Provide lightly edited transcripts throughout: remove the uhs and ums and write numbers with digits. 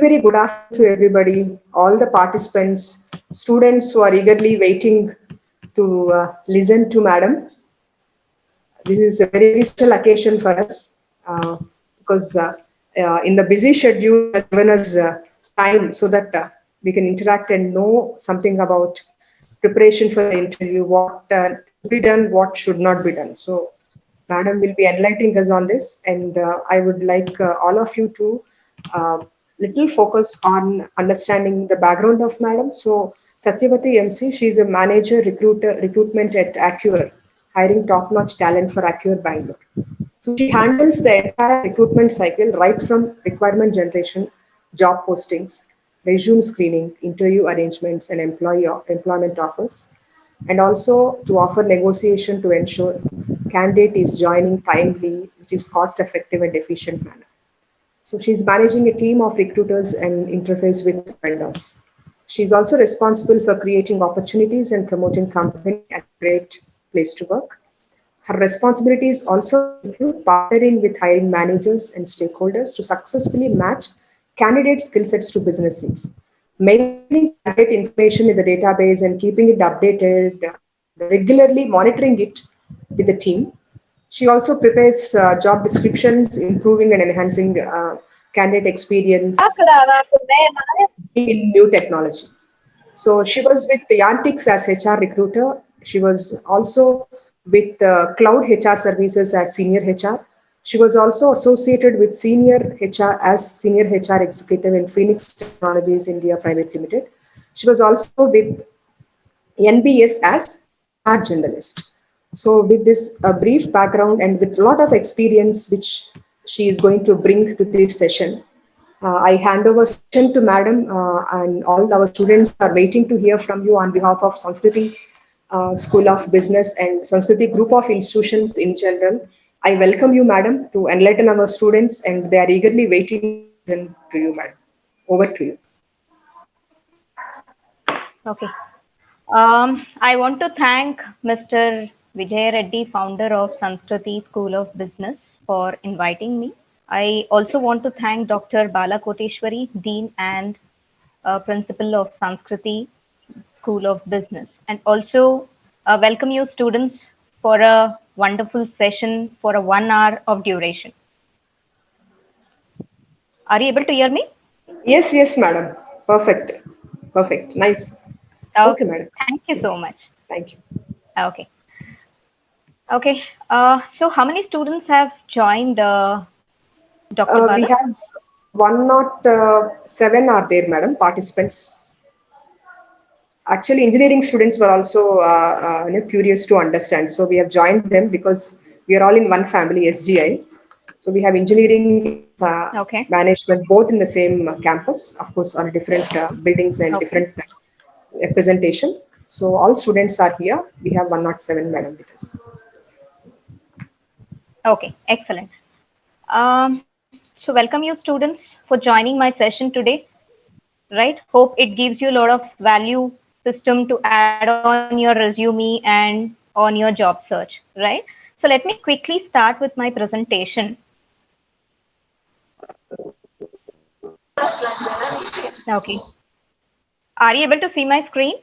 very good afternoon to everybody, all the participants, students who are eagerly waiting to listen to Madam. This is a very special occasion for us because in the busy schedule, she has given us time so that we can interact and know something about preparation for the interview, what should be done, what should not be done. So, Madam will be enlightening us on this, and I would like all of you to uh, little focus on understanding the background of Madam. So, Satyavati MC, she is a manager recruitment at Acure, hiring top-notch talent for Acure Bangalore. So she handles the entire recruitment cycle right from requirement generation, job postings, resume screening, interview arrangements, and employment offers, and also to offer negotiation to ensure candidate is joining timely, which is cost effective and efficient manner. So she's managing a team of recruiters and interface with vendors. She's also responsible for creating opportunities and promoting company as a great place to work. Her responsibilities also include partnering with hiring managers and stakeholders to successfully match candidate skill sets to business needs. Maintaining candidate information in the database and keeping it updated and regularly monitoring it with the team. She also prepares job descriptions, improving and enhancing candidate experience in new technology. So she was with the Yantics as HR recruiter. She was also with Cloud HR Services as senior HR. She was also associated with senior HR as senior HR executive in Phoenix Technologies India Private Limited. She was also with NBS as HR generalist. So, with this brief background and with a lot of experience which she is going to bring to this session, I hand over session to Madam, and all our students are waiting to hear from you on behalf of Sanskriti School of Business and Sanskriti Group of Institutions in general. I welcome you, Madam, to enlighten our students, and they are eagerly waiting to listen to you, Madam. Over to you. Okay. I want to thank Mr. Vijay Reddy, founder of Sanskriti School of Business, for inviting me. I also want to thank Dr. Bala Koteshwari, Dean and Principal of Sanskriti School of Business, and also welcome you students for a wonderful session for a 1 hour of duration. Are you able to hear me? Yes, yes, Madam. Perfect. Perfect. Nice. Okay, Okay, Madam. thank you Yes. so much. Thank you. Okay, okay. So how many students have joined Dr. We Bala? have 107 are there, Madam, participants. Actually, engineering students were also curious to understand. So we have joined them because we are all in one family, SGI. So we have engineering Okay, management both in the same campus, of course, on different buildings and okay, different representation. So all students are here. We have 107 Madam with us. okay, excellent. So welcome you students for joining my session today, right? Hope it gives you a lot of value system to add on your resume and on your job search, right? So let me quickly start with my presentation. Okay. Are you able to see my screen?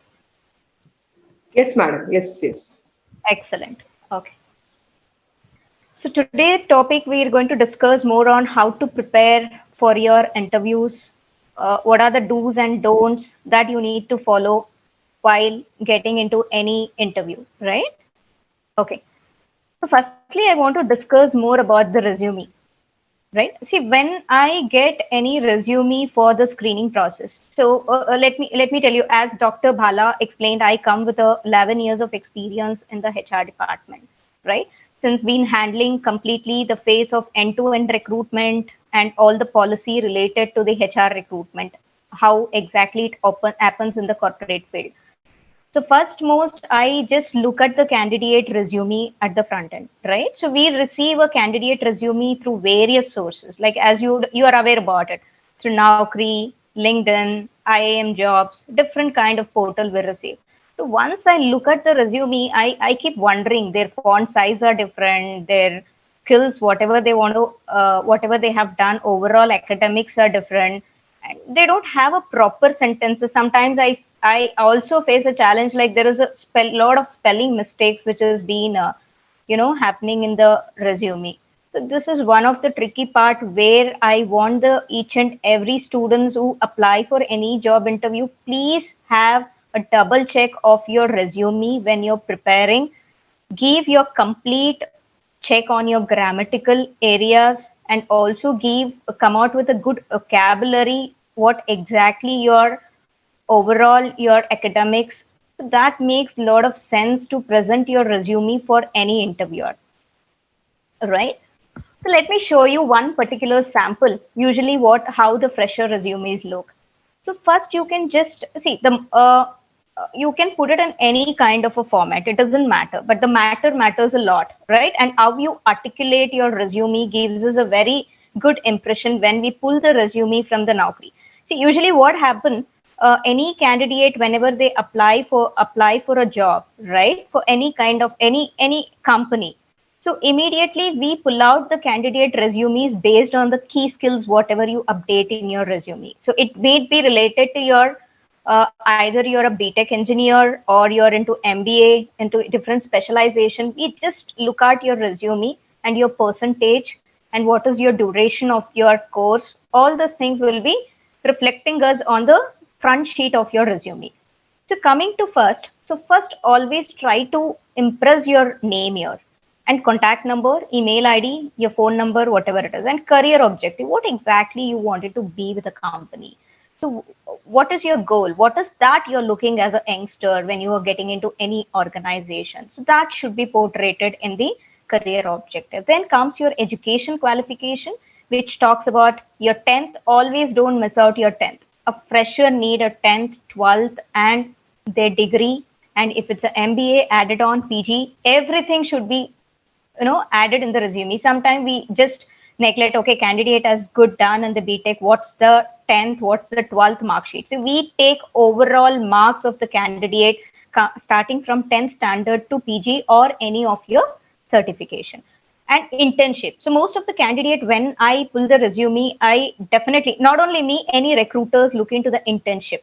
Yes, Madam. Yes, yes. Excellent. Okay. So today's topic we are going to discuss more on how to prepare for your interviews. What are the do's and don'ts that you need to follow while getting into any interview, right? Okay. So firstly, I want to discuss more about the resume, right? See, when I get any resume for the screening process, so let me tell you, as Dr. Bhala explained, I come with a 11 years of experience in the HR department, right? Since been handling completely the phase of end-to-end recruitment and all the policy related to the HR recruitment, how exactly it happens in the corporate field. So first most, I just look at the candidate resume at the front end, right? So we receive a candidate resume through various sources, like as you are aware about it, through Naukri, LinkedIn, IAM jobs, different kind of portal we receive. So once I look at the resume, I keep wondering their font size are different, their skills, whatever they want to, whatever they have done, overall academics are different. and they don't have a proper sentences. Sometimes I also face a challenge, like there is a lot of spelling mistakes which has been happening in the resume. So this is one of the tricky part where I want the each and every students who apply for any job interview, please have a double check of your resume when you're preparing. Give your complete check on your grammatical areas, and also come out with a good vocabulary, what exactly your overall your academics. So that makes a lot of sense to present your resume for any interviewer, right? So let me show you one particular sample, usually what how the fresher resumes look. So first you can just see you can put it in any kind of a format. It doesn't matter, but the matters a lot, right? And how you articulate your resume gives us a very good impression when we pull the resume from the Naukri. See, usually what happens, any candidate whenever they apply for a job, right? For any kind of any company, so immediately we pull out the candidate resumes based on the key skills, whatever you update in your resume. So it may be related to your either you're a BTech engineer or you're into MBA, into different specialization. We just look at your resume and your percentage and what is your duration of your course. All those things will be reflecting us on the front sheet of your resume. So coming to first always try to impress your name here, and contact number, email ID, your phone number, whatever it is, and career objective. What exactly you wanted to be with a company. So what is your goal? What is that you're looking as a youngster when you are getting into any organization? So that should be portrayed in the career objective. Then comes your education qualification, which talks about your 10th. Always don't miss out your 10th. A fresher need a 10th, 12th, and their degree. And if it's an MBA, added on PG, everything should be added in the resume. Sometimes we just neglect, okay, candidate has good done in the BTech, what's the 10th, what's the 12th mark sheet. So we take overall marks of the candidate starting from 10th standard to PG or any of your certification. And internship. So most of the candidate, when I pull the resume, I definitely, not only me, any recruiters look into the internship.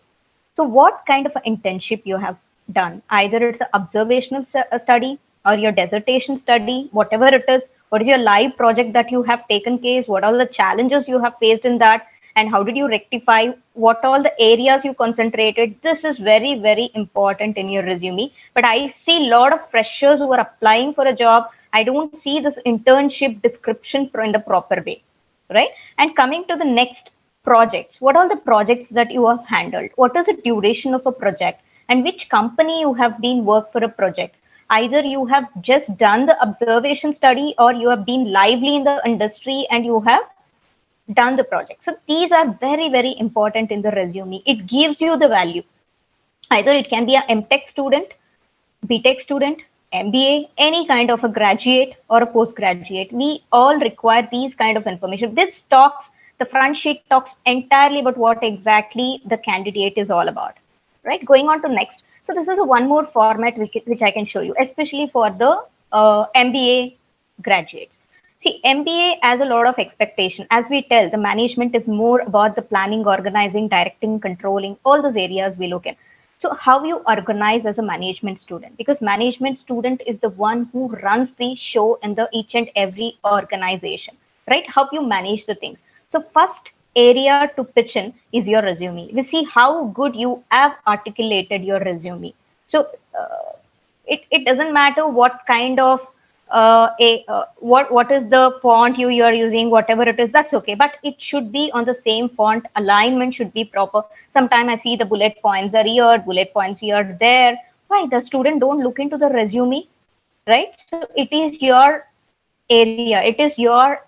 So what kind of an internship you have done? Either it's an observational study or your dissertation study, whatever it is. What is your live project that you have taken case? What are the challenges you have faced in that? And how did you rectify? What all the areas you concentrated? This is very, very important in your resume. But I see a lot of freshers who are applying for a job. I don't see this internship description in the proper way, right? And coming to the next, projects. What are the projects that you have handled? What is the duration of a project? And which company you have been worked for a project? Either you have just done the observation study or you have been lively in the industry and you have done the project. So these are very, very important in the resume. It gives you the value. Either it can be a MTech student, BTech student, MBA, any kind of a graduate or a postgraduate. We all require these kind of information. This talks, the front sheet talks entirely about what exactly the candidate is all about, right? Going on to next. So this is a one more format which I can show you, especially for the MBA graduates. See, MBA has a lot of expectation. As we tell, the management is more about the planning, organizing, directing, controlling, all those areas we look at. So how you organize as a management student, because management student is the one who runs the show in the each and every organization, right? How you manage the things. So first area to pitch in is your resume. We see how good you have articulated your resume. So it doesn't matter what kind of what is the font you are using, whatever it is, that's okay, but it should be on the same font. Alignment should be proper. Sometimes I see the bullet points are here, bullet points here, there. Why the student don't look into the resume, right? So it is your area, it is your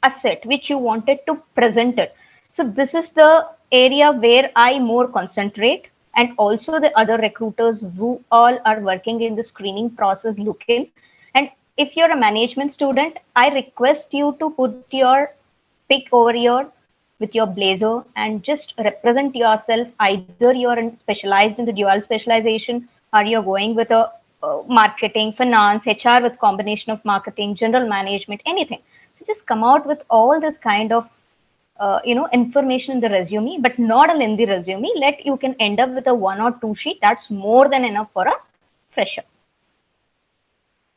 asset which you wanted to present it. So this is the area where I more concentrate, and also the other recruiters who all are working in the screening process look in. And if you're a management student, I request you to put your pick over here with your blazer and just represent yourself. Either you're specialized in the dual specialization, or you're going with a marketing, finance, HR with combination of marketing, general management, anything. So just come out with all this kind of information in the resume, but not a lengthy resume. You can end up with a 1 or 2 sheet. That's more than enough for a fresher.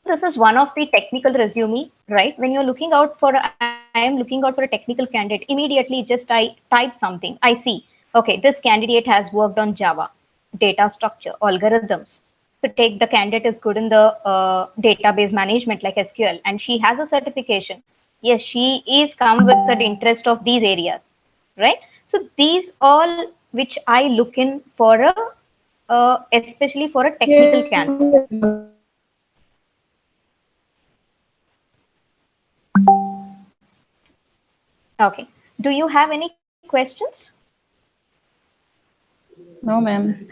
This is one of the technical resume, right? When you're looking out for, I am looking out for a technical candidate, immediately just I type something. I see, okay, this candidate has worked on Java, data structure, algorithms. So take the candidate is good in the database management like SQL, and she has a certification. Yes, she is come with the interest of these areas, right? So these all which I look in for a, especially for a technical candidate. Okay. Do you have any questions? No, ma'am.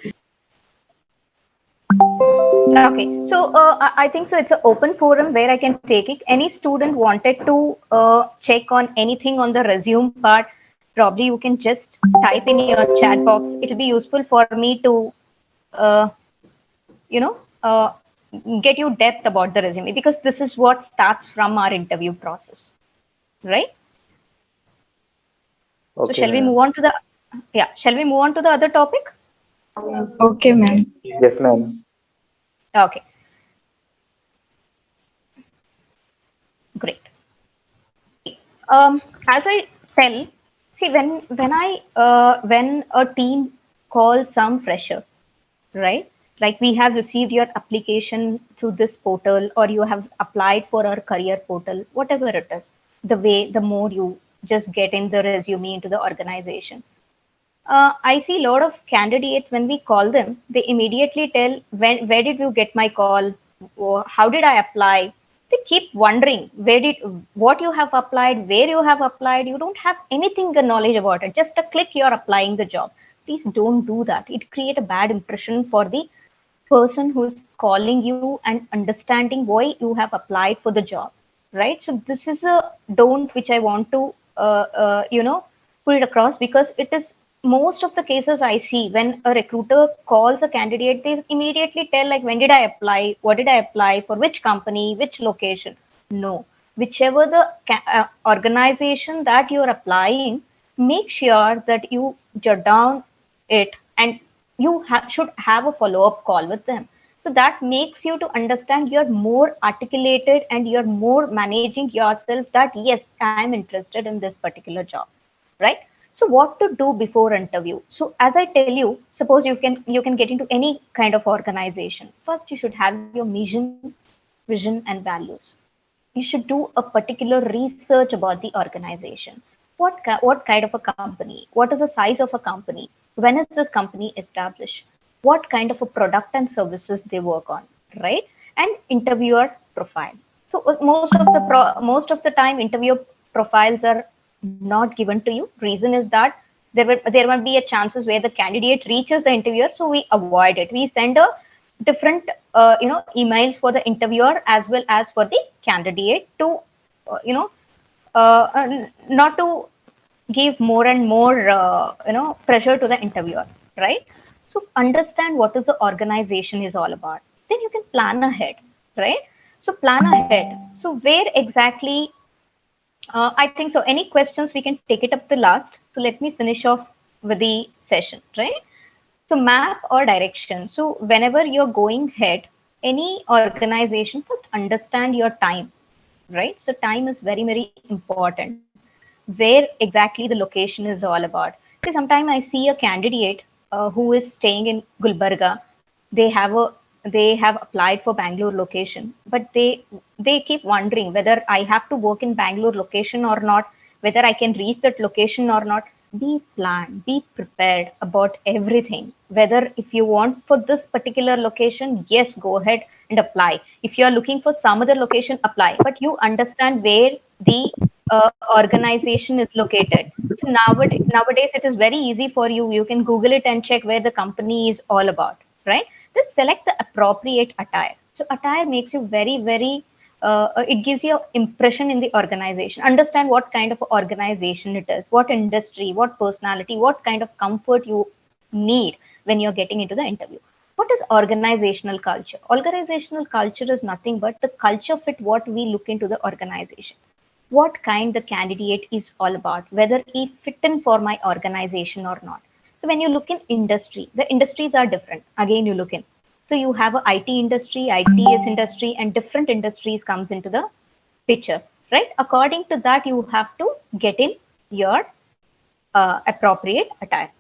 Okay. So I think so. It's an open forum where I can take it. Any student wanted to check on anything on the resume part, probably you can just type in your chat box. It'll be useful for me to, uh, you know, uh, get you depth about the resume, because this is what starts from our interview process, right? So Okay, shall we ma'am. move on to the, yeah, shall we move on to the other topic? Okay, ma'am. Yes, ma'am. Okay, great. As I tell, see, when a team calls some fresher, right? Like, we have received your application through this portal, or you have applied for our career portal, whatever it is. The more you just get in the resume into the organization. I see a lot of candidates, when we call them, they immediately tell, where did you get my call? How did I apply? They keep wondering what you have applied, where you have applied. You don't have anything the knowledge about it. Just a click, you're applying the job. Please don't do that. It create a bad impression for the person who's calling you and understanding why you have applied for the job, right? So this is a don't which I want to put it across, because it is most of the cases I see when a recruiter calls a candidate, they immediately tell, like, when did I apply, what did I apply for, which company, which location. No, whichever the organization that you're applying, make sure that you jot down it, and you should have a follow-up call with them. So that makes you to understand, you're more articulated and you're more managing yourself, that yes, I'm interested in this particular job, right? So what to do before interview? So as I tell you, suppose you can get into any kind of organization. First, you should have your vision and values. You should do a particular research about the organization. What kind of a company? What is the size of a company? When is this company established? What kind of a product and services they work on, right? And interviewer profile. So most of the time, interviewer profiles are not given to you. Reason is that there might be a chances where the candidate reaches the interviewer, so we avoid it. We send a different emails for the interviewer as well as for the candidate to not to give more and more pressure to the interviewer, right? So understand what is the organization is all about, then you can plan ahead, right? So plan ahead. So where exactly, I think so. Any questions, we can take it up the last. So let me finish off with the session, right? So map or direction. So whenever you're going ahead, any organization, first understand your time, right? So time is very, very important. Where exactly the location is all about. See, sometimes I see a candidate who is staying in Gulbarga. They have a they have applied for Bangalore location, but they keep wondering whether I have to work in Bangalore location or not, whether I can reach that location or not. Be planned, be prepared about everything. Whether if you want for this particular location, yes, go ahead and apply. If you are looking for some other location, apply. But you understand where the organization is located. So nowadays it is very easy for you. You can Google it and check where the company is all about, right? Then select the appropriate attire. So attire makes you very, very, it gives you impression in the organization. Understand what kind of organization it is, what industry, what personality, what kind of comfort you need when you're getting into the interview. What is organizational culture? Organizational culture is nothing but the culture fit what we look into the organization. what kind the candidate is all about, whether he fit in for my organization or not. So when you look in industry, the industries are different. Again, you look in. So you have a IT industry, ITS industry, and different industries comes into the picture, right? According to that, you have to get in your appropriate attire.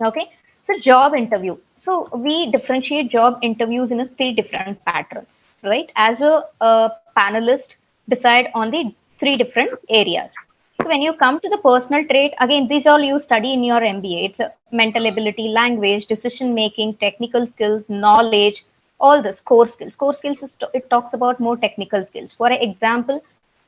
Okay. So job interview. So we differentiate job interviews in a three different patterns, right? As a panelist, decide on the three different areas. So when you come to the personal trait, again, these all you study in your MBA. It's a mental ability, language, decision making, technical skills, knowledge, all this core skills. Core skills is it talks about more technical skills. For example,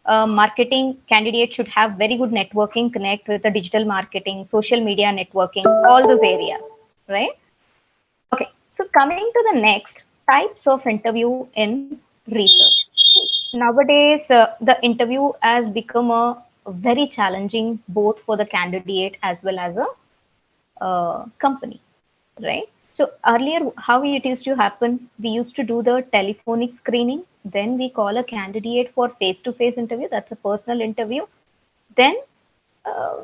marketing candidate should have very good networking, connect with the digital marketing, social media networking, all those areas, right? Okay, so coming to the next types of interview in research. Nowadays, the interview has become a very challenging both for the candidate as well as a company, right? So earlier, how it used to happen, we used to do the telephonic screening, then we call a candidate for face-to-face interview. That's a personal interview. Then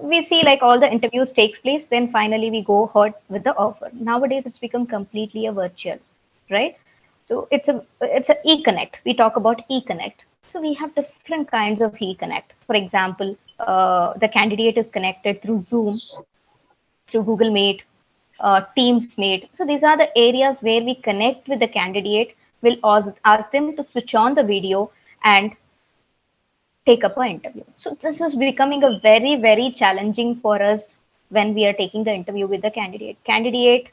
we see like all the interviews takes place. Then finally we go ahead with the offer. Nowadays, it's become completely a virtual, right? So it's a e-connect. We talk about e-connect. So we have different kinds of e-connect. For example, the candidate is connected through Zoom, through Google Meet, Teams Meet. So these are the areas where we connect with the candidate. We'll ask them to switch on the video and take up an interview. So this is becoming a very, very challenging for us when we are taking the interview with the candidate. Candidate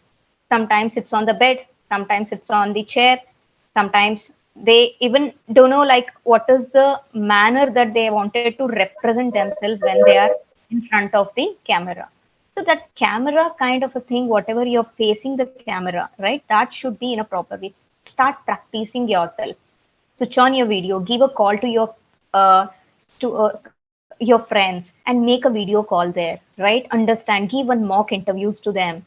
sometimes it's on the bed, sometimes it's on the chair, sometimes they even don't know like what is the manner that they wanted to represent themselves when they are in front of the camera. So that camera kind of a thing, whatever you're facing the camera, right? That should be in a proper way. Start practicing yourself. Switch on your video, give a call uh, to your friends and make a video call there, right? Understand, give one mock interviews to them.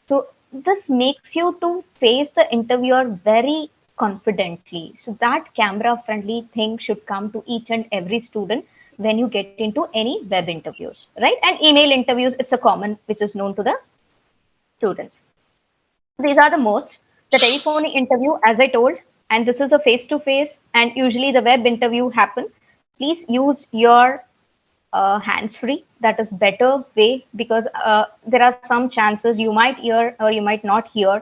So this makes you to face the interviewer very confidently. So that camera friendly thing should come to each and every student when you get into any web interviews, right? And email interviews, it's a common which is known to the students. These are the modes. The telephonic interview, as I told, and this is a face-to-face, and usually the web interview happen. Please use your hands-free. That is better way because there are some chances you might hear or you might not hear,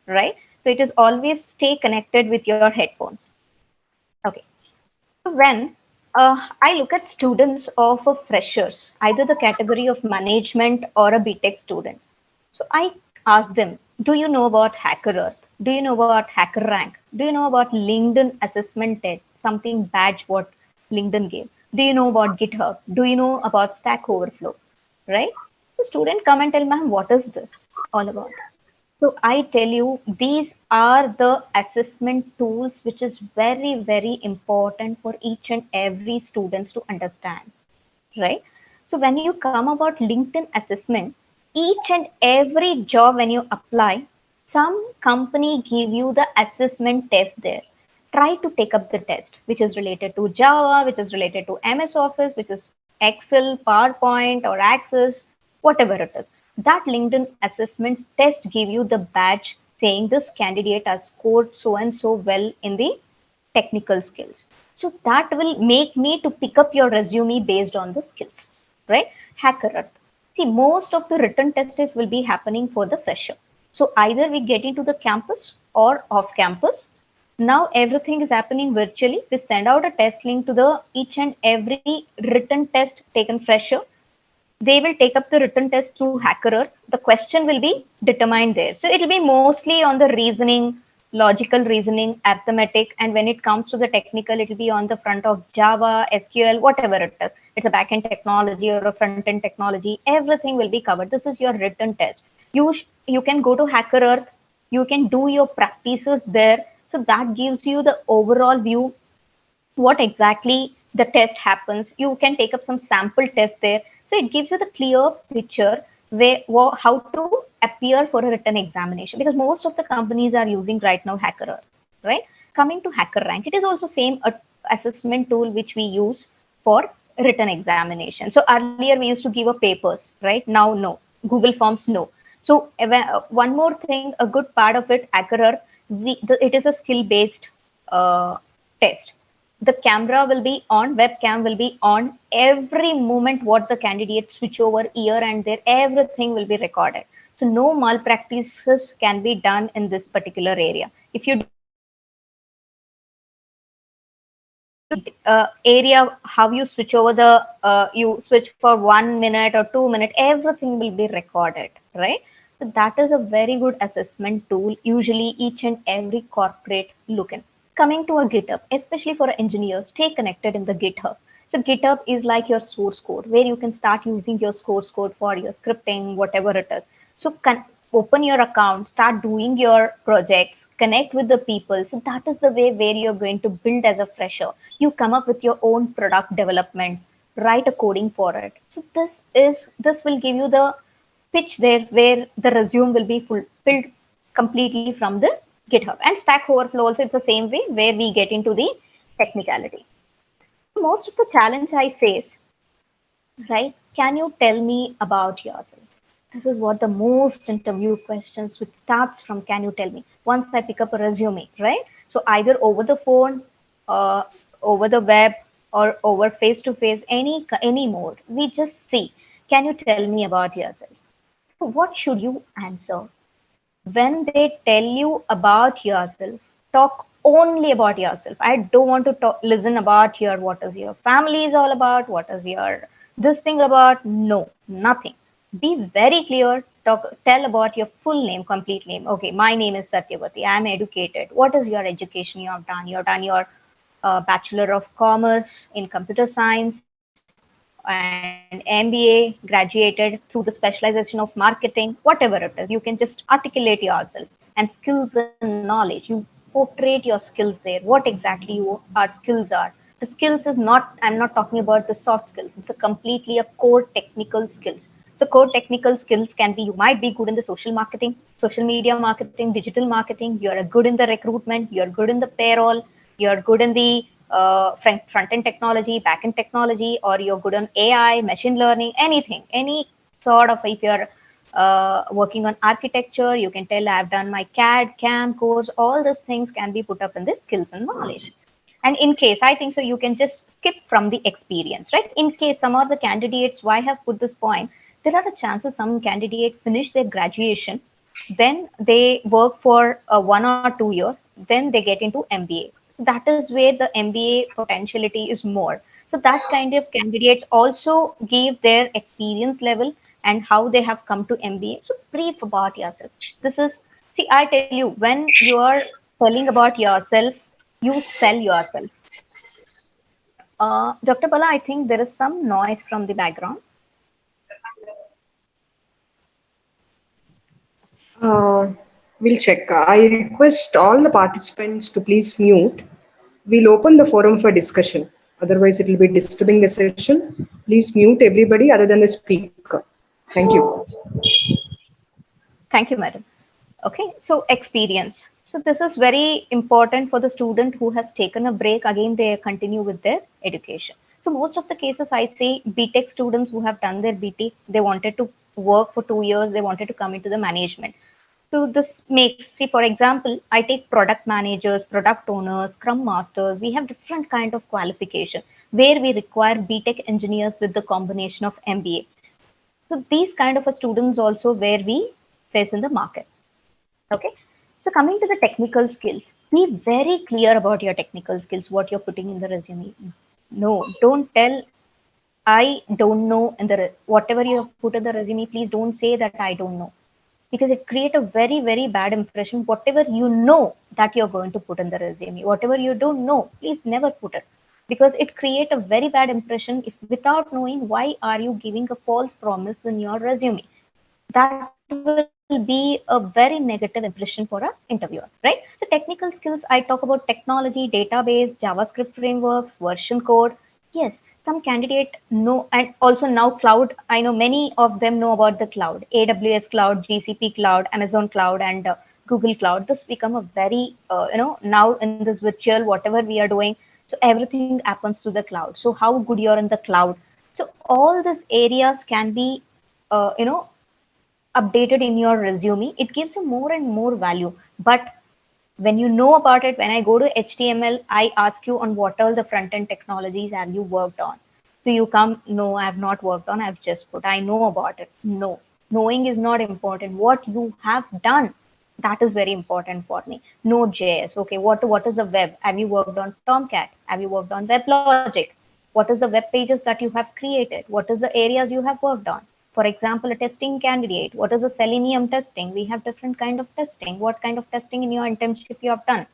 right? So it is always stay connected with your headphones. Okay. So when I look at students of a freshers, either the category of management or a BTech student, so I ask them, do you know about Hacker Earth? Do you know about Hacker Rank? Do you know about LinkedIn assessment test, something badge what LinkedIn gave? Do you know about GitHub? Do you know about Stack Overflow? Right? So student come and tell, ma'am, what is this all about? So I tell you, these are the assessment tools which is very, very important for each and every students to understand, right? So when you come about LinkedIn assessment, each and every job when you apply, some company give you the assessment test there. Try to take up the test, which is related to Java, which is related to MS Office, which is Excel, PowerPoint, or Access, whatever it is. That LinkedIn assessment test give you the badge saying this candidate has scored so and so well in the technical skills. So that will make me to pick up your resume based on the skills, right? Hacker Earth. See, most of the written tests will be happening for the fresher. So either we get into the campus or off campus. Now everything is happening virtually. We send out a test link to the each and every written test taken fresher. They will take up the written test through HackerEarth. The question will be determined there. So it will be mostly on the reasoning, logical reasoning, arithmetic, and when it comes to the technical, it will be on the front of Java, SQL, whatever it is. It's a backend technology or a front end technology. Everything will be covered. This is your written test. You can go to HackerEarth. You can do your practices there. So that gives you the overall view what exactly the test happens. You can take up some sample test there. So it gives you the clear picture how to appear for a written examination because most of the companies are using right now HackerEarth, right? Coming to HackerRank, it is also same assessment tool which we use for written examination. So earlier we used to give a papers, right? Now no. Google Forms, no. So one more thing, a good part of it, Acarer, it is a skill-based test. The camera will be on, webcam will be on every moment what the candidate switch over here and there, everything will be recorded. So no malpractices can be done in this particular area. If you area, how you switch over the you switch for 1 minute or 2 minutes, everything will be recorded, right? So that is a very good assessment tool, usually each and every corporate look in. Coming to a GitHub, especially for engineers, stay connected in the GitHub. So GitHub is like your source code where you can start using your source code for your scripting, whatever it is. So open your account, start doing your projects, connect with the people. So that is the way where you're going to build as a fresher. You come up with your own product development, write a coding for it. So this will give you the pitch there where the resume will be filled completely from the GitHub. And Stack Overflow also, it's the same way where we get into the technicality. Most of the challenge I face, right? Can you tell me about yourself? This is what the most interview questions which starts from can you tell me? Once I pick up a resume, right? So either over the phone, uh, over the web, or over face to face, any mode, we just see. Can you tell me about yourself? So what should you answer? When they tell you about yourself, talk only about yourself. I don't want to listen about your what is your family is all about, what is your this thing about. No, nothing. Be very clear. Tell about your full name, complete name. Okay, my name is Satyavati. I am educated. What is your education you have done? You have done your Bachelor of Commerce in Computer Science and MBA, graduated through the specialization of marketing, whatever it is. You can just articulate yourself and skills and knowledge. You portray your skills there. What exactly our skills are. The skills is not, I'm not talking about the soft skills. It's a completely a core technical skills. So core technical skills can be, you might be good in the social marketing, social media marketing, digital marketing. You're good in the recruitment. You're good in the payroll. You're good in the front end technology, back end technology, or you're good on AI, machine learning, anything, any sort of, if you're working on architecture, you can tell I've done my CAD, CAM course, all these things can be put up in the skills and knowledge. And in case, I think so, you can just skip from the experience, right? In case some of the candidates, why I have put this point, there are the chances some candidate finish their graduation, then they work for 1 or 2 years, then they get into MBA. That is where the MBA potentiality is more. So that kind of candidates also give their experience level and how they have come to MBA. So brief about yourself. This is, see, I tell you, when you are telling about yourself, you sell yourself. Dr. Bala, I think there is some noise from the background. We'll check. I request all the participants to please mute. We'll open the forum for discussion. Otherwise, it will be disturbing the session. Please mute everybody other than the speaker. Thank you. Thank you, madam. Okay, so experience. So this is very important for the student who has taken a break. Again, they continue with their education. So most of the cases I see BTech students who have done their BT, they wanted to work for 2 years, they wanted to come into the management. So this makes, see, for example, I take product managers, product owners, scrum masters. We have different kind of qualification where we require BTech engineers with the combination of MBA. So these kind of a students also where we face in the market. Okay. So coming to the technical skills, be very clear about your technical skills, what you're putting in the resume. No, don't tell I don't know in the whatever you have put in the resume. Please don't say that I don't know, because it creates a very very bad impression. Whatever you know that you're going to put in the resume, whatever you don't know, please never put it, because it creates a very bad impression. If without knowing, why are you giving a false promise in your resume? That will be a very negative impression for a interviewer, right? So technical skills, I talk about technology, database, JavaScript frameworks, version code. Yes, some candidate know, and also now cloud. I know many of them know about the cloud, AWS cloud, GCP cloud, Amazon cloud, and Google cloud. This become a very, now in this virtual, whatever we are doing. So everything happens to the cloud. So how good you're in the cloud. So all these areas can be, you know, updated in your resume. It gives you more and more value. But when you know about it, when I go to HTML, I ask you on what all the front end technologies have you worked on. So you come, no, I have not worked on, I've just put, I know about it. No, knowing is not important. What you have done, that is very important for me. Node.js, okay, what is the web? Have you worked on Tomcat? Have you worked on WebLogic? What is the web pages that you have created? What is the areas you have worked on? For example, a testing candidate, what is the Selenium testing? We have different kind of testing. What kind of testing in your internship you have done?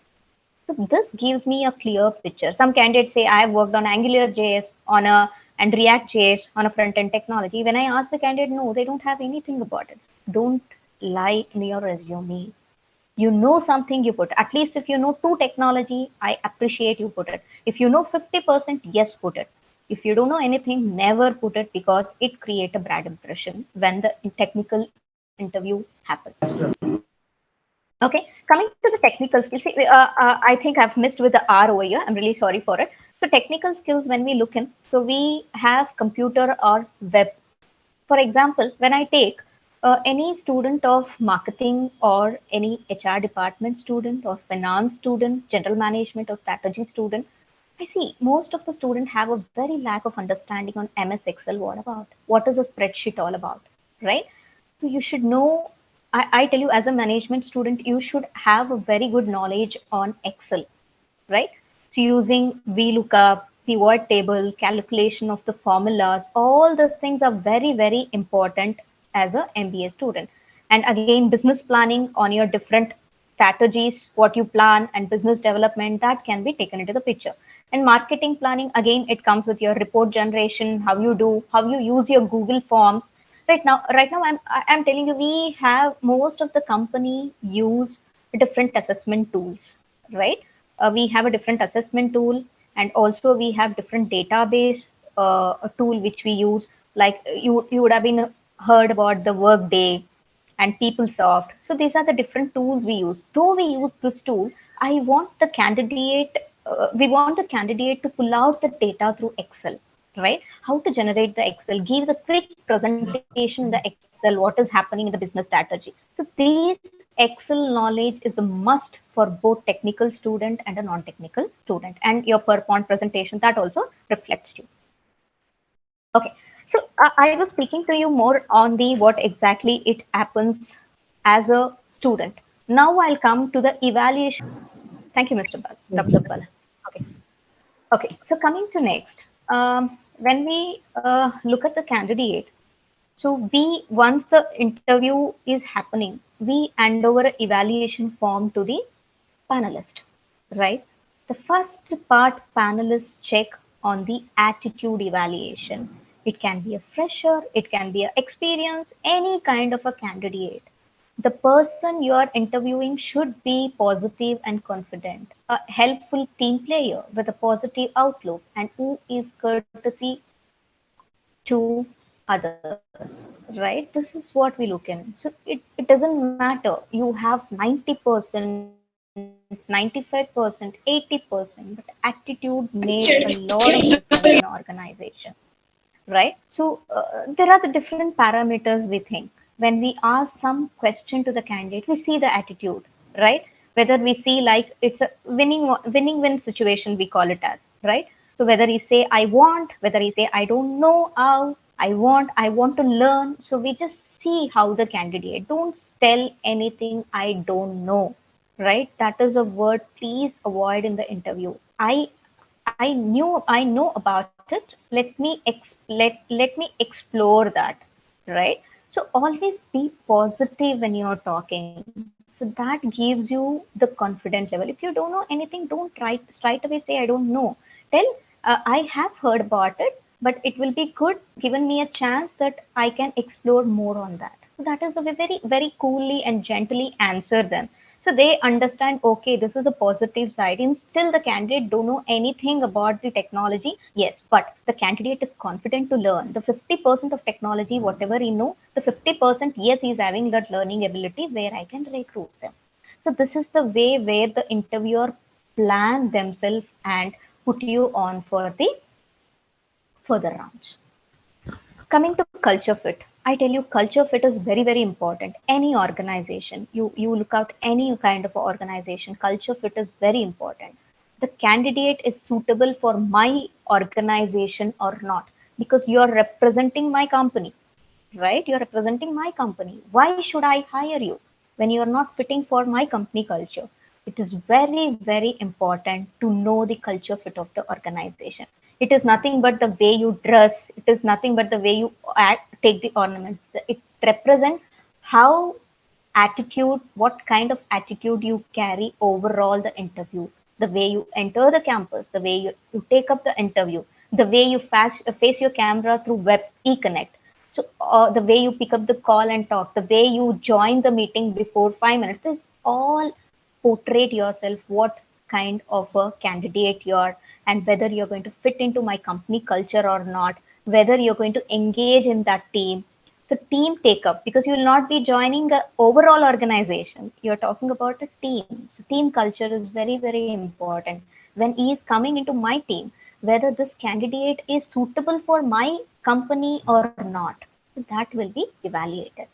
So this gives me a clear picture. Some candidates say I have worked on AngularJS on a and React.js on a front end technology. When I ask the candidate, no, they don't have anything about it. Don't lie in your resume. You know something, you put. At least if you know two technology, I appreciate you put it. If you know 50%, yes, put it. If you don't know anything, never put it, because it creates a bad impression when the technical interview happens. Okay, coming to the technical skills. See, I think I've missed with the R over here. I'm really sorry for it. So technical skills, when we look in, so we have computer or web. For example, when I take any student of marketing or any HR department student or finance student, general management or strategy student, I see most of the students have a very lack of understanding on MS Excel. What about? What is a spreadsheet all about? Right? So you should know, I tell you as a management student, you should have a very good knowledge on Excel, right? So using VLOOKUP, pivot table, calculation of the formulas, all those things are very, very important as a MBA student. And again, business planning on your different strategies, what you plan, and business development, that can be taken into the picture. And marketing planning, again, it comes with your report generation, how you use your Google Forms. Right now, I'm telling you, we have most of the company use different assessment tools, right? We have a different assessment tool, and also we have different database a tool which we use. Like you would have been heard about the Workday and PeopleSoft. So these are the different tools we use. Though we use this tool, I want the candidate. We want the candidate to pull out the data through Excel, right? How to generate the Excel, give the quick presentation in the Excel, what is happening in the business strategy. So these Excel knowledge is a must for both technical student and a non-technical student. And your PowerPoint presentation, that also reflects you. Okay, so I was speaking to you more on the what exactly it happens as a student. Now I'll come to the evaluation. Thank you, Mr. Dr. Bala. Okay. Okay, so coming to next, when we look at the candidate, so we once the interview is happening, we hand over an evaluation form to the panelist, right? The first part, panelists check on the attitude evaluation. It can be a fresher, it can be an experience, any kind of a candidate. The person you are interviewing should be positive and confident, a helpful team player with a positive outlook, and who is courtesy to others, right? This is what we look in. So it doesn't matter. You have 90%, 95%, 80%, but attitude makes a lot of difference in an organization, right? So there are the different parameters we think. When we ask some question to the candidate, we see the attitude, right? Whether we see like it's a winning win situation, we call it as, right? So whether he say I want, whether he say I don't know how, I want to learn. So we just see how the candidate. Don't tell anything I don't know, right? That is a word please avoid in the interview. I know about it. Let me explore that, right? So always be positive when you're talking. So that gives you the confidence level. If you don't know anything, don't straight away say I don't know. Tell I have heard about it, but it will be good given me a chance that I can explore more on that. So that is the way very very coolly and gently answer them, so they understand, okay, this is a positive side. And still the candidate don't know anything about the technology, yes, but the candidate is confident to learn the 50% of technology, whatever he know, the 50%, yes, he's having that learning ability where I can recruit them. So this is the way where the interviewer plan themselves and put you on for the further rounds. Coming to culture fit, I tell you, culture fit is very, very important. Any organization, you look out any kind of organization, culture fit is very important. The candidate is suitable for my organization or not, because you are representing my company, right? You're representing my company. Why should I hire you when you're not fitting for my company culture? It is very, very important to know the culture fit of the organization. It is nothing but the way you dress. It is nothing but the way you act, take the ornaments. It represents how attitude, what kind of attitude you carry overall the interview, the way you enter the campus, the way you take up the interview, the way you face your camera through web e-connect. So the way you pick up the call and talk, the way you join the meeting before 5 minutes, this all portray yourself what kind of a candidate you are, and whether you're going to fit into my company culture or not, whether you're going to engage in that team. So team take up, because you will not be joining the overall organization. You're talking about a team. So team culture is very, very important. When he is coming into my team, whether this candidate is suitable for my company or not, so that will be evaluated.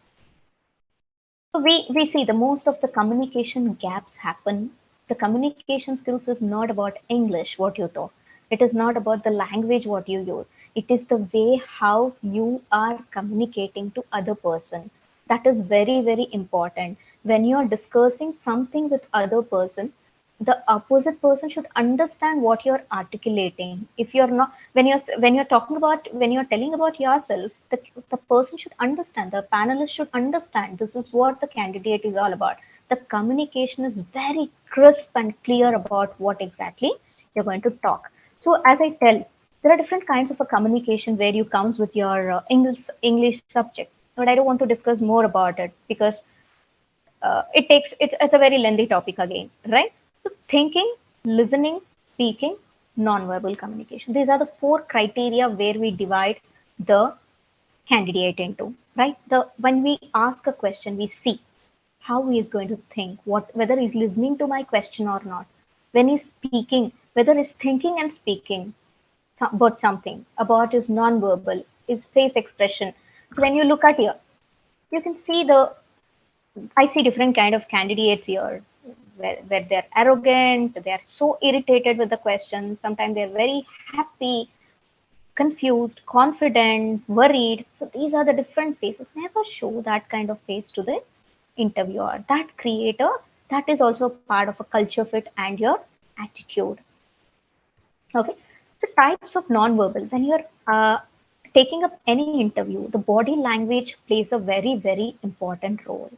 So we see the most of the communication gaps happen. The communication skills is not about English, what you talk. It is not about the language what you use. It is the way how you are communicating to other person. That is very, very important. When you are discussing something with other person, the opposite person should understand what you're articulating. If you're not, when you're talking about, when you're telling about yourself, the person should understand, the panelist should understand this is what the candidate is all about. The communication is very crisp and clear about what exactly you're going to talk. So as I tell, there are different kinds of a communication where you comes with your English subject, but I don't want to discuss more about it, because it's a very lengthy topic again, right? So thinking, listening, speaking, non-verbal communication. These are the four criteria where we divide the candidate into, right? The when we ask a question, we see how he is going to think, what whether he's listening to my question or not. When he's speaking, whether he's thinking and speaking about something, about his non-verbal, his face expression. So when you look at here, you can see I see different kind of candidates here, where they're arrogant, they're so irritated with the question. Sometimes they're very happy, confused, confident, worried. So these are the different faces. Never show that kind of face to the interviewer. That creator, that is also part of a culture fit and your attitude. Okay. So types of non-verbal. When you're taking up any interview, the body language plays a very, very important role.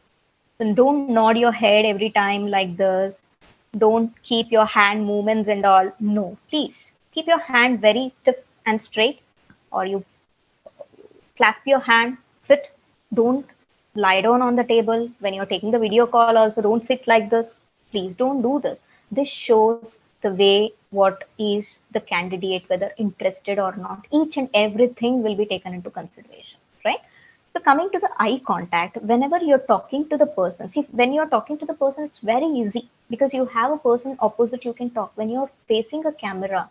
So don't nod your head every time like this. Don't keep your hand movements and all. No, please keep your hand very stiff and straight, or you clasp your hand, sit. Don't lie down on the table. When you're taking the video call, also don't sit like this. Please don't do this. This shows the way what is the candidate, whether interested or not. Each and everything will be taken into consideration, right? So coming to the eye contact, whenever you're talking to the person, see, when you're talking to the person, it's very easy because you have a person opposite you can talk. When you're facing a camera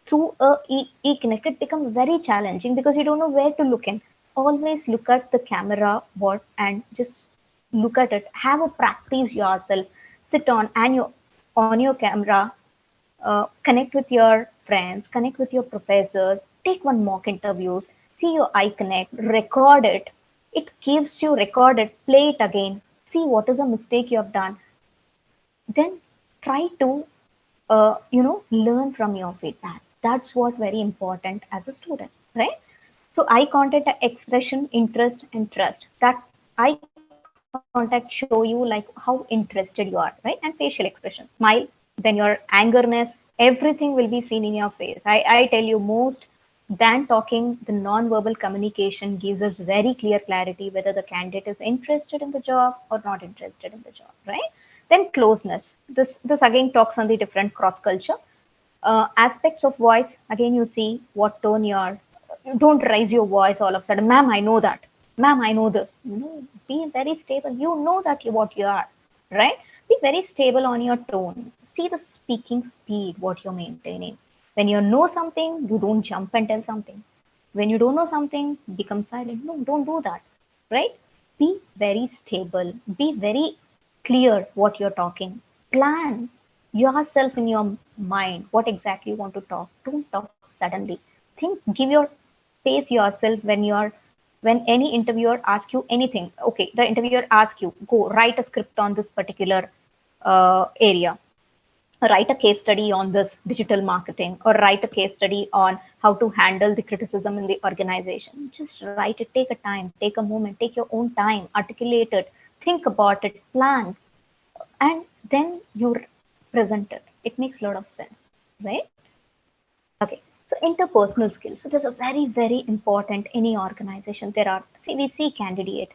through e-connect, it becomes very challenging because you don't know where to look in. Always look at the camera what and just look at it. Have a practice yourself. Sit on your camera, connect with your friends, connect with your professors, take one mock interviews, see your eye connect, record it. It gives you record it, play it again, see what is a mistake you have done. Then try to learn from your feedback. That's what very important as a student, right? So eye contact, expression, interest, and trust. That eye contact show you like how interested you are, right? And facial expression, smile, then your angerness, everything will be seen in your face. I tell you, most than talking, the non-verbal communication gives us very clear clarity whether the candidate is interested in the job or not interested in the job, right? Then closeness. This again talks on the different cross culture aspects of voice. Again, you see what tone you are. Don't raise your voice all of a sudden, ma'am. I know that, ma'am. I know this. Be very stable. You know that what you are, right? Be very stable on your tone. See the speaking speed, what you're maintaining. When you know something, you don't jump and tell something. When you don't know something, become silent. No, don't do that, right? Be very stable. Be very clear what you're talking. Plan yourself in your mind what exactly you want to talk. Don't talk suddenly. Think, give your pace yourself when any interviewer asks you anything. Okay, the interviewer asks you, go write a script on this particular area, write a case study on this digital marketing, or write a case study on how to handle the criticism in the organization. Just write it, take a time, take a moment, take your own time, articulate it, think about it, plan, and then you present it. It makes a lot of sense, right? Okay. So interpersonal skills. So there's a very, very important any organization. There are, see, we see candidate.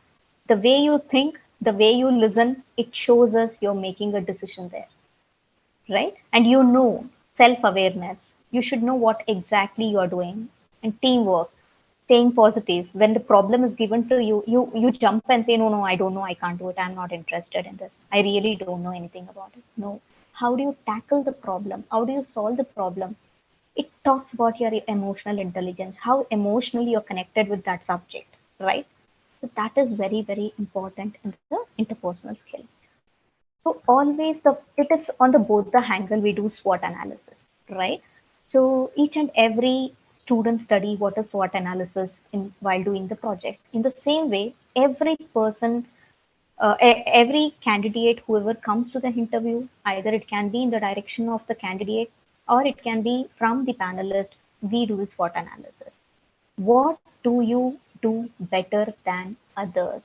The way you think, the way you listen, it shows us you're making a decision there, right? And you know, self-awareness. You should know what exactly you're doing. And teamwork, staying positive. When the problem is given to you, you jump and say, no, I don't know, I can't do it. I'm not interested in this. I really don't know anything about it. No. How do you tackle the problem? How do you solve the problem? It talks about your emotional intelligence, how emotionally you're connected with that subject, right? So that is very, very important in the interpersonal skill. So always it is on the both the angle we do SWOT analysis, right? So each and every student study what is SWOT analysis in while doing the project. In the same way, every person, every candidate, whoever comes to the interview, either it can be in the direction of the candidate or it can be from the panelist, we do SWOT analysis. What do you do better than others,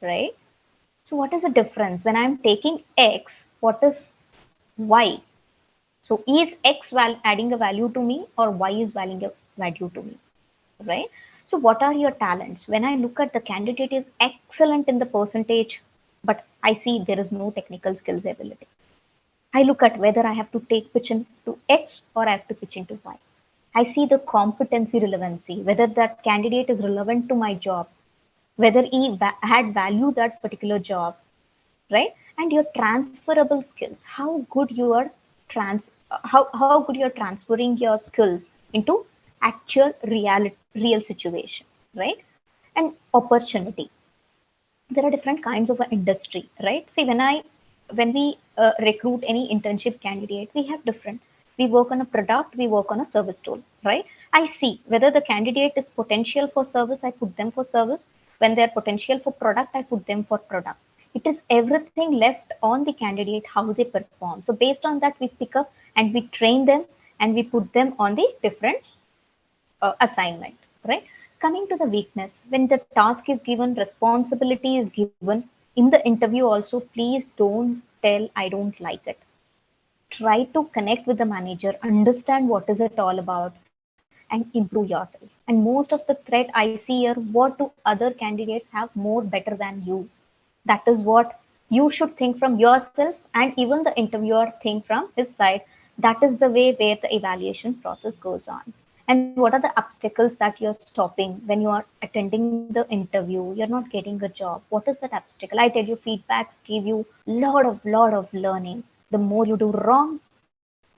right? So what is the difference? When I'm taking X, what is Y? So is X adding a value to me or Y is adding a value to me, right? So what are your talents? When I look at the candidate is excellent in the percentage, but I see there is no technical skills ability. I look at whether I have to take pitch into X or I have to pitch into Y. I see the competency relevancy, whether that candidate is relevant to my job, whether he had value that particular job, right? And your transferable skills, how good you are how good you're transferring your skills into actual real situation, right? And opportunity, there are different kinds of industry, right? See, when we recruit any internship candidate, we have different, we work on a product, we work on a service tool, right? I see whether the candidate is potential for service, I put them for service. When they're potential for product, I put them for product. It is everything left on the candidate how they perform. So based on that we pick up and we train them and we put them on the different assignment, right? Coming to the weakness, when the task is given, responsibility is given in the interview also, please don't tell I don't like it. Try to connect with the manager, understand what is it all about, and improve yourself. And most of the threat I see here, what do other candidates have more better than you? That is what you should think from yourself, and even the interviewer think from his side. That is the way where the evaluation process goes on. And what are the obstacles that you're stopping when you are attending the interview, you're not getting a job? What is that obstacle? I tell you, feedbacks give you lot of learning. The more you do wrong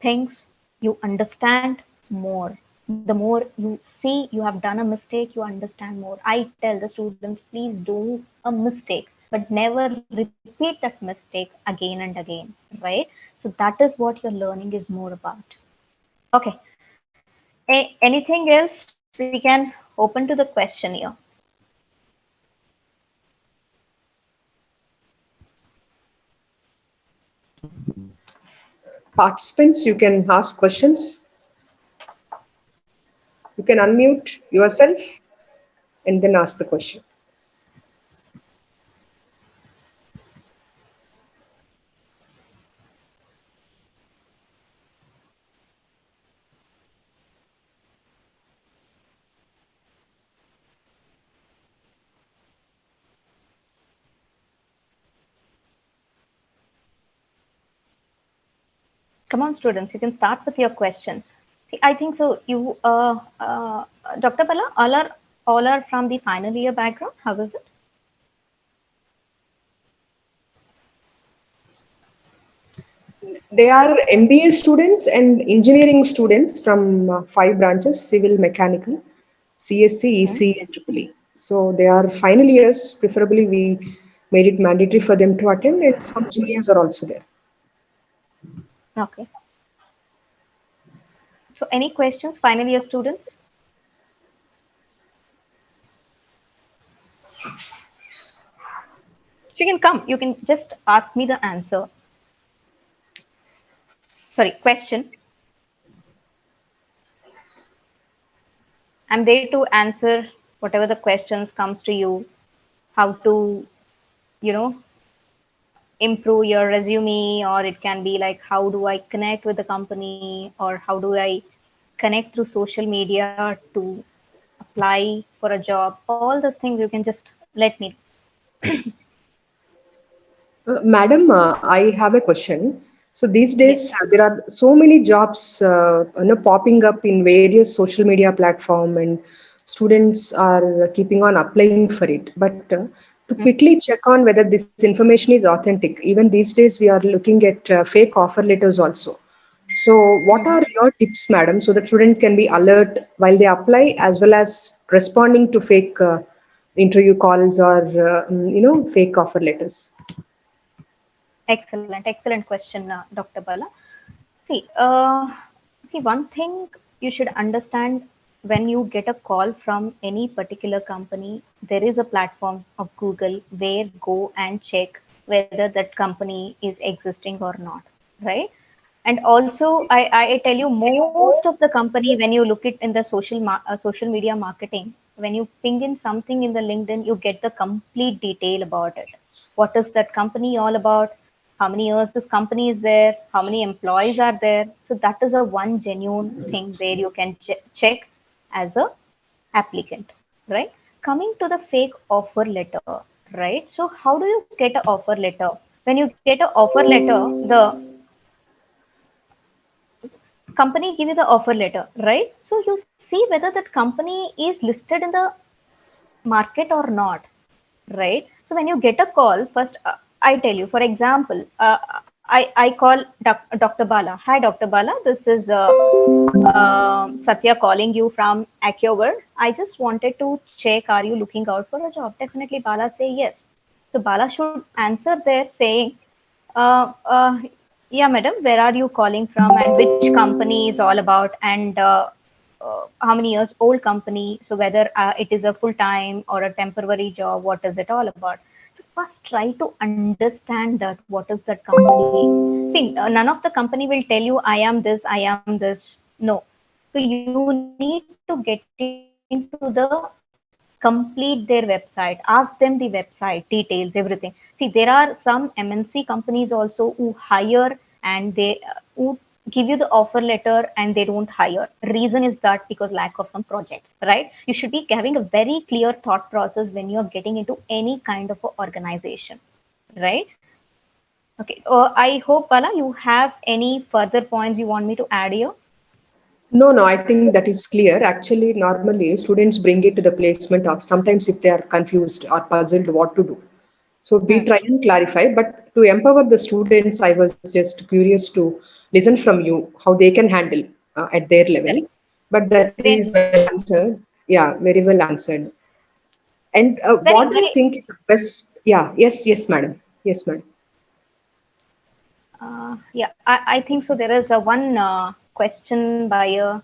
things, you understand more. The more you see you have done a mistake, you understand more. I tell the students, please do a mistake, but never repeat that mistake again and again, right? So that is what your learning is more about. Okay. Anything else? We can open to the question here. Participants, you can ask questions. You can unmute yourself and then ask the question. Come on, students, you can start with your questions. See, I think so. Dr. Bala, all are from the final year background. How is it? They are MBA students and engineering students from 5 branches: civil, mechanical, CSC, EC, and EEE. So they are final years. Preferably, we made it mandatory for them to attend, and some juniors are also there. Okay. So any questions, final year students? You can come. You can just ask me the answer. Sorry, question. I'm there to answer whatever the questions comes to you. How to, you know, improve your resume, or it can be like how do I connect with the company, or how do I connect through social media to apply for a job. All those things you can just let me. Madam, I have a question. So these Yes. days there are so many jobs, popping up in various social media platform, and students are keeping on applying for it. But to quickly check on whether this information is authentic, even these days we are looking at fake offer letters also. So what are your tips, madam, so that student can be alert while they apply, as well as responding to fake interview calls or fake offer letters? Excellent question, Dr. Bala. See, one thing you should understand: when you get a call from any particular company, there is a platform of Google where go and check whether that company is existing or not, right? And also, I tell you, most of the company, when you look it in the social media marketing, when you ping in something in the LinkedIn, you get the complete detail about it. What is that company all about? How many years this company is there? How many employees are there? So that is a one genuine thing where you can check as a applicant, right? Coming to the fake offer letter, right? So how do you get an offer letter? When you get an offer letter, the company give you the offer letter, right? So you see whether that company is listed in the market or not, right? So when you get a call, first I tell you, for example, I call Dr. Bala. Hi, Dr. Bala. This is Satya calling you from AccuWare. I just wanted to check, are you looking out for a job? Definitely, Bala say yes. So Bala should answer there saying, uh, uh, yeah, madam, where are you calling from and which company is all about, and how many years old company, so whether it is a full time or a temporary job, what is it all about. So first try to understand that what is that company. See, none of the company will tell you I am this, I am this. No. So you need to get into the complete their website, ask them the website details, everything. See, there are some MNC companies also who hire, and they who give you the offer letter and they don't hire. Reason is that because lack of some projects, right? You should be having a very clear thought process when you're getting into any kind of a organization, right? Okay. I hope, Bala, you have any further points you want me to add here. No, no, I think that is clear. Actually, normally students bring it to the placement of sometimes if they are confused or puzzled what to do. So we Hmm. try and clarify, but to empower the students, I was just curious to listen from you how they can handle at their Correct. level. But that is Then, well answered. Yeah, very well answered. And then what do you think is the best? Yeah, yes, madam. Yes, madam. yeah, I think so. There is a one question by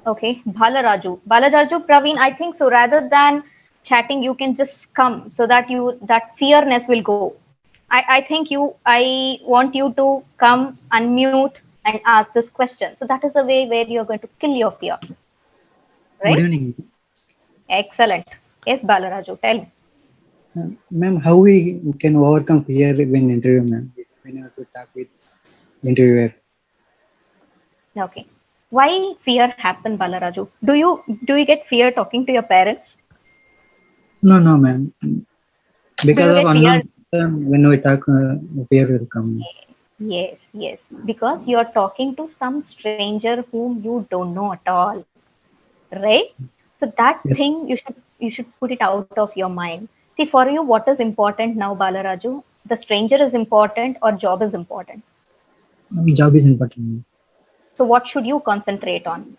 okay, Balaraju. Balaraju, Praveen, I think so. Rather than chatting, you can just come so that that fearness will go. I think I want you to come, unmute, and ask this question. So that is the way where you're going to kill your fear, Good right? evening. Excellent. Yes, Balaraju, tell me. Ma'am, how we can overcome fear when interview, ma'am? Whenever we talk with interviewer. Okay. Why fear happen, Balaraju? Do you get fear talking to your parents? No, no, ma'am. Do Because you of get fear? unknown person, when we talk, fear will come. Yes, yes. Because you're talking to some stranger whom you don't know at all, right? So that Yes, thing you should put it out of your mind. See, for you, what is important now, Balaraju? The stranger is important or job is important? Job is important, ma'am. So what should you concentrate on?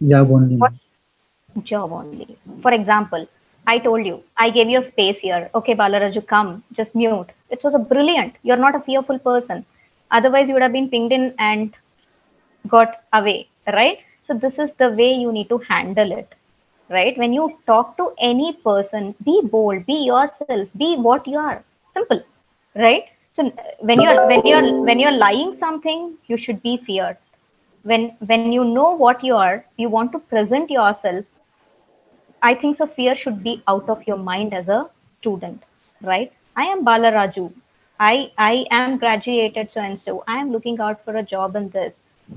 Job only, What ma'am. job only? For example, I told you, I gave you a space here. Okay, Balaraju, come, just mute. It was a brilliant. You're not a fearful person. Otherwise, you would have been pinged in and got away, right? So this is the way you need to handle it, right? When you talk to any person, be bold, be yourself, be what you are. Simple, right? So when you're lying something, you should be feared. When you know what you are, you want to present yourself. I think so. Fear should be out of your mind as a student, right? I am Balaraju. I am graduated so and so. I am looking out for a job in this.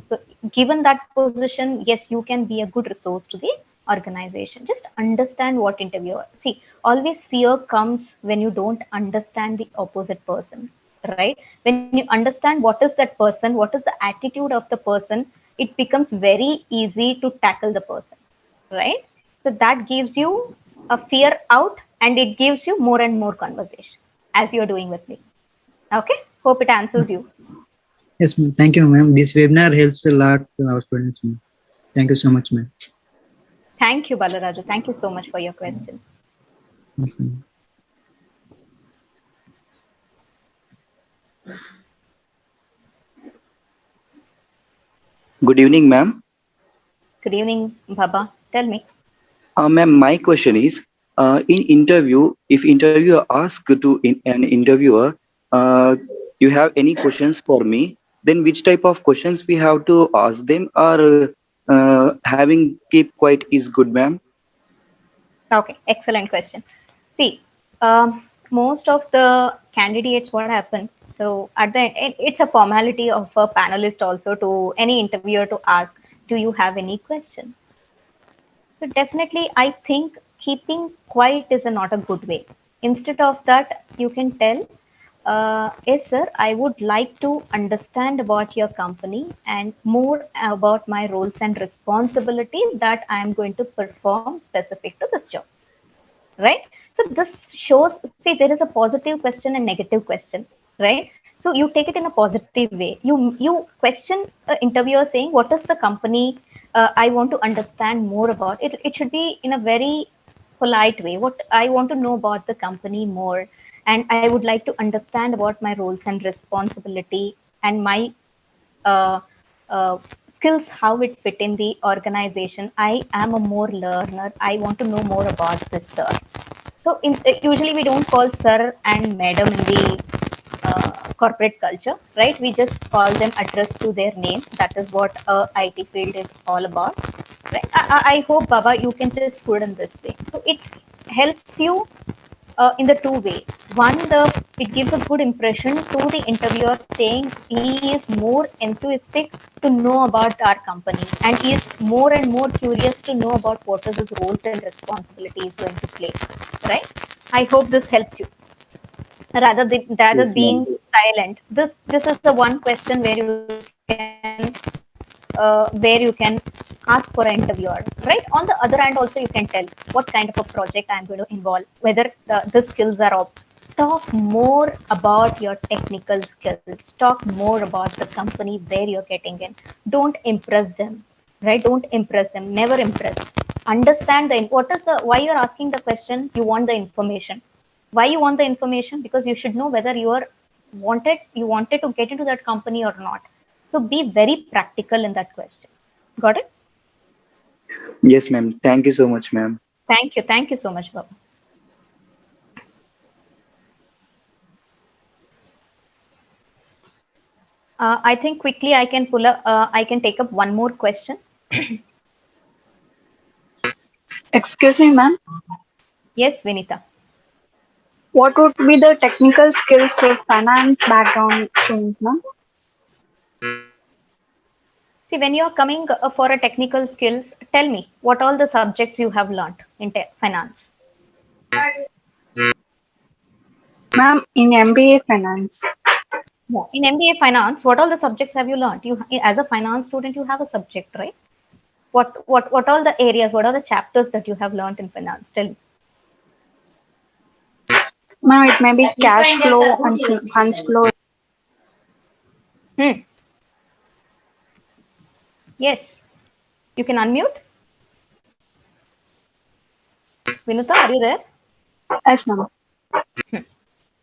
So, given that position, yes, you can be a good resource to the organization. Just understand what interviewer. See, always fear comes when you don't understand the opposite person, right? When you understand what is that person, what is the attitude of the person, it becomes very easy to tackle the person, right? So that gives you a fear out and it gives you more and more conversation as you're doing with me. Okay. Hope it answers you. Yes, ma'am. Thank you, ma'am. This webinar helps a lot to our students, ma'am. Thank you so much, ma'am. Thank you, Balaraju. Thank you so much for your question. Yes, ma'am. Good evening, ma'am. Good evening, Baba. Tell me. Ma'am, my question is, in interview, if interviewer asks to an interviewer, you have any questions for me, then which type of questions we have to ask them, or having keep quiet is good, ma'am? Okay, excellent question. See, most of the candidates, what happens? So at the end, it's a formality of a panelist also to any interviewer to ask, do you have any question? So definitely, I think keeping quiet is not a good way. Instead of that, you can tell, yes, sir, I would like to understand about your company and more about my roles and responsibilities that I am going to perform specific to this job, right? So this shows, see, there is a positive question and negative question, right? So you take it in a positive way. You question the interviewer saying, what is the company, I want to understand more about it. It should be in a very polite way. What I want to know about the company more, and I would like to understand about my roles and responsibility and my uh, uh, skills, how it fit in the organization. I am a more learner. I want to know more about this, sir. So usually we don't call sir and madam in the corporate culture, right? We just call them address to their name. That is what IT field is all about, right? I hope, Baba, you can just put in this way. So it helps you in the two way. One, the it gives a good impression to the interviewer, saying he is more enthusiastic to know about our company and he is more and more curious to know about what is his roles and responsibilities going to play. Right? I hope this helps you. Rather Yes, being ma'am. silent. This is the one question where you can ask for an interviewer, right? On the other hand, also you can tell what kind of a project I'm going to involve, whether the skills are of. Talk more about your technical skills. Talk more about the company where you're getting in. Don't impress them, right? Don't impress them. Never impress. Understand what is the why you're asking the question. You want the information. Why you want the information? Because you should know whether you wanted to get into that company or not. So be very practical in that question. Got it? Yes, ma'am. Thank you so much, ma'am. Thank you. Thank you so much, Baba. I think quickly I can pull up. I can take up one more question. Excuse me, ma'am. Yes, Vinita. What would be the technical skills for finance background students, ma'am? See, when you are coming for a technical skills, tell me what all the subjects you have learned in finance. Ma'am, in MBA finance. Yeah. In MBA finance, what all the subjects have you learned? You, as a finance student, you have a subject, right? What all the areas? What are the chapters that you have learned in finance? Tell me. Ma'am, it may be cash flow and funds flow. Hmm. Yes. You can unmute. Vinuta, are you there? Yes, ma'am.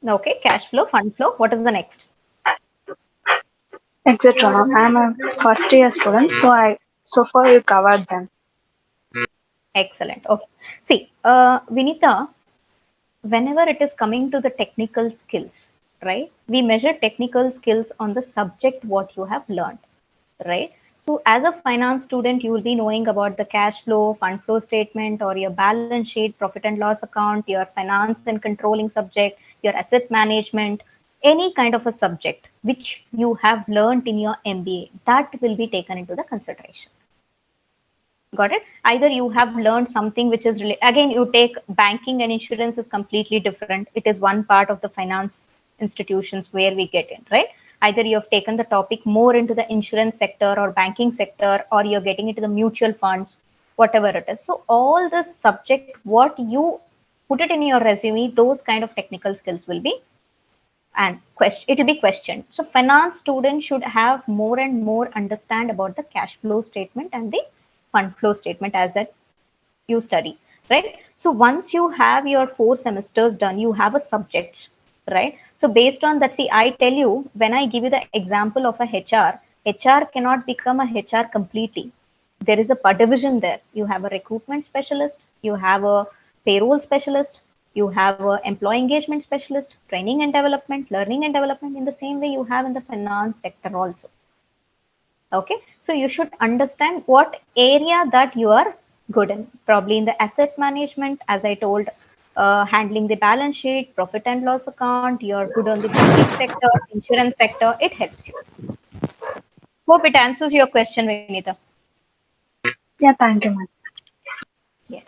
Okay. Cash flow, fund flow. What is the next? Etc. Ma'am. I'm a first year student, so far you covered them. Excellent. Okay. See, Vinita, whenever it is coming to the technical skills, right? We measure technical skills on the subject what you have learned, right? So as a finance student, you will be knowing about the cash flow, fund flow statement, or your balance sheet, profit and loss account, your finance and controlling subject, your asset management, any kind of a subject which you have learned in your MBA, that will be taken into the consideration. Got it? Either you have learned something which is really, again, you take banking and insurance is completely different. It is one part of the finance institutions where we get in, right? Either you have taken the topic more into the insurance sector or banking sector, or you're getting into the mutual funds, whatever it is. So all this subject, what you put it in your resume, those kind of technical skills will be and it will be questioned. So finance students should have more and more understand about the cash flow statement and the fund flow statement as that you study, right? So once you have your 4 semesters done, you have a subject, right? So based on that, see, I tell you, when I give you the example of a HR cannot become a HR completely. There is a division there. You have a recruitment specialist, you have a payroll specialist, you have a employee engagement specialist, training and development, learning and development. In the same way you have in the finance sector also. Okay, so you should understand what area that you are good in. Probably in the asset management, as I told, handling the balance sheet, profit and loss account. You're good on the banking sector, insurance sector. It helps you. Hope it answers your question, Vinita. Yeah, thank you, ma'am. Yes.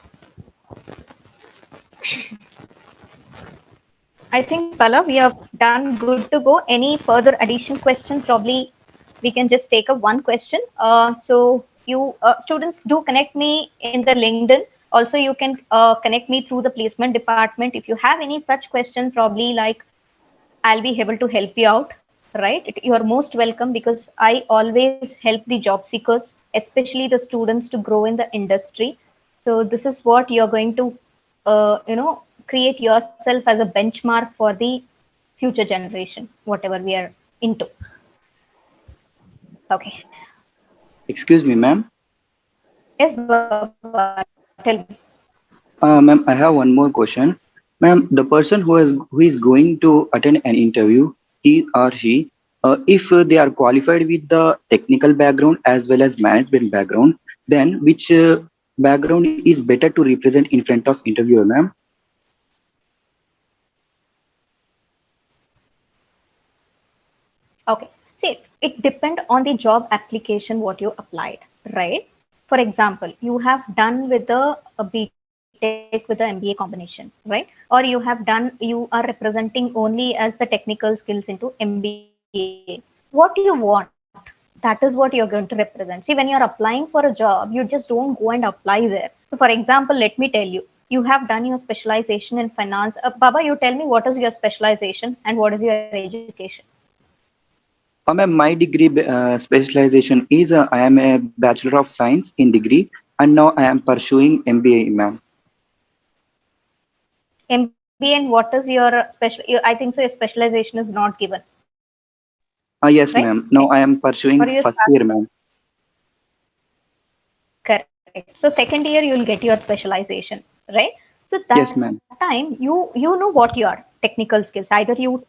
I think, Pala, we have done good to go. Any further addition questions? Probably we can just take a one question. So you students do connect me in the LinkedIn. Also, you can connect me through the placement department. If you have any such questions, probably like I'll be able to help you out, right? You are most welcome because I always help the job seekers, especially the students, to grow in the industry. So this is what you're going to, create yourself as a benchmark for the future generation, whatever we are into. Okay. Excuse me, ma'am. Yes, Baba, tell me. Ma'am, I have one more question. Ma'am, the person who is going to attend an interview, he or she, if they are qualified with the technical background as well as management background, then which background is better to represent in front of interviewer, ma'am? Okay. See, it depends on the job application what you applied, right? For example, you have done with a BTech with the MBA combination, right? Or you have done, you are representing only as the technical skills into MBA. What do you want? That is what you're going to represent. See, when you're applying for a job, you just don't go and apply there. So for example, let me tell you, you have done your specialization in finance. Baba, you tell me what is your specialization and what is your education? Ma'am, my degree specialization is I am a Bachelor of Science in degree, and now I am pursuing MBA, ma'am. MBA, and what is your special? I think so. Your specialization is not given, Yes, right? ma'am. Now I am Or pursuing you first start year, ma'am. correct. So second year you'll get your specialization, right? So that Yes, ma'am. time you know what your technical skills. Either you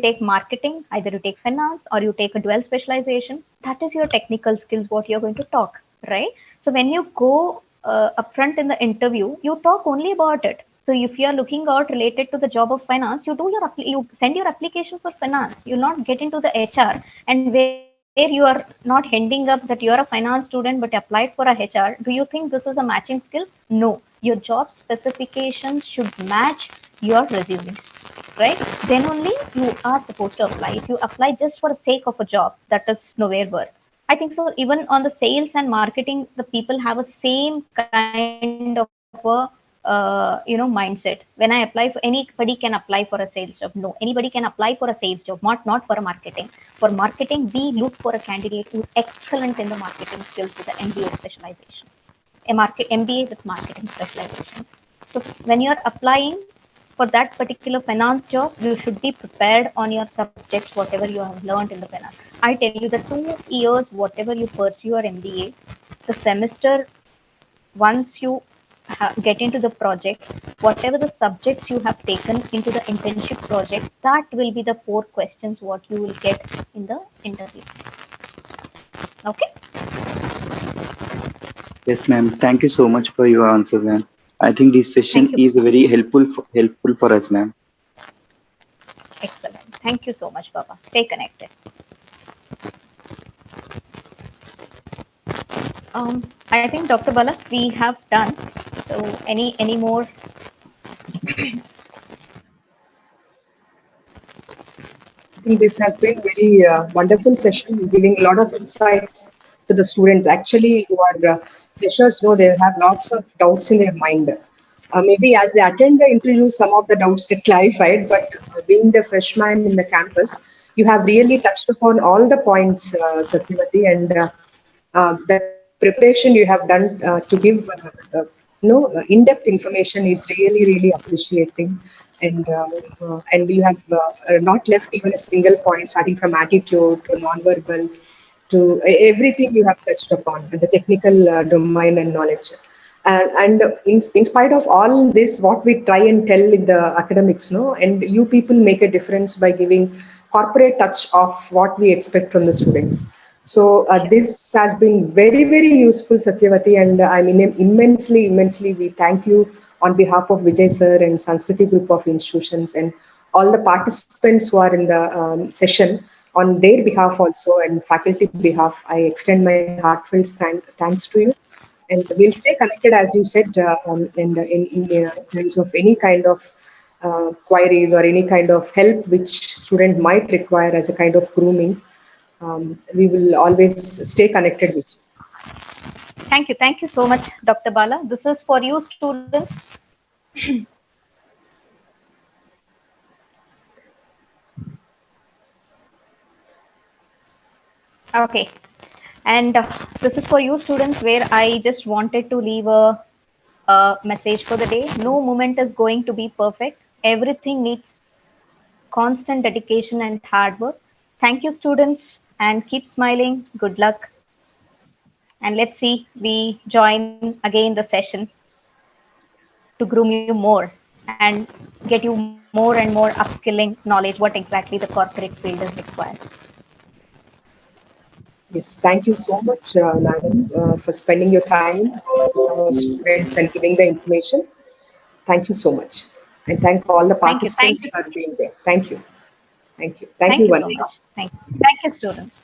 take marketing, either you take finance, or you take a dual specialization. That is your technical skills. What you're going to talk, right? So when you go upfront in the interview, you talk only about it. So if you are looking out related to the job of finance, you send your application for finance. You'll not get into the HR, and where you are not ending up that you're a finance student but applied for a HR. Do you think this is a matching skill? No. Your job specifications should match your resume, right? Then only you are supposed to apply. If you apply just for the sake of a job, that is nowhere worth. I think so. Even on the sales and marketing, the people have a same kind of a mindset. When I apply for, anybody can apply for a sales job. No, anybody can apply for a sales job, not for a marketing. For marketing, we look for a candidate who's excellent in the marketing skills with the MBA specialization, MBA with marketing specialization. So when you're applying for that particular finance job, you should be prepared on your subjects, whatever you have learned in the finance. I tell you, the 2 years, whatever you pursue your MBA, the semester, once you get into the project, whatever the subjects you have taken into the internship project, that will be the 4 questions what you will get in the interview. Okay. Yes, ma'am. Thank you so much for your answer, ma'am. I think this session Thank you. is very helpful for us, ma'am. Excellent. Thank you so much, Baba. Stay connected. I think Dr. Bala, we have done. So any more? I think this has been very wonderful session, giving a lot of insights to the students. Actually, who are freshers, know they have lots of doubts in their mind. Maybe as they attend the interview, some of the doubts get clarified. But being the freshman in the campus, you have really touched upon all the points, Satyavati, and the preparation you have done to give in-depth information is really really appreciating, and you have not left even a single point, starting from attitude to non-verbal to everything you have touched upon, the technical domain and knowledge. And in spite of all this, what we try and tell in the academics, no, and you people make a difference by giving corporate touch of what we expect from the students. So this has been very, very useful, Satyavati, and I mean immensely, we thank you on behalf of Vijay sir and Sanskriti Group of Institutions and all the participants who are in the session. On their behalf also and faculty behalf, I extend my heartfelt thanks to you. And we'll stay connected, as you said, in terms of any kind of queries or any kind of help which student might require as a kind of grooming. We will always stay connected with you. Thank you. Thank you so much, Dr. Bala. This is for you, students. Okay. And this is for you, students, where I just wanted to leave a message for the day. No moment is going to be perfect. Everything needs constant dedication and hard work. Thank you, students, and keep smiling. Good luck. And let's see, we join again the session to groom you more and get you more and more upskilling knowledge what exactly the corporate field is required. Yes, thank you so much, Madam, for spending your time with our students and giving the information. Thank you so much. And thank all the Thank you. participants for being there. Thank you. Thank you. Thank you so Vanessa. much. Thank you, students.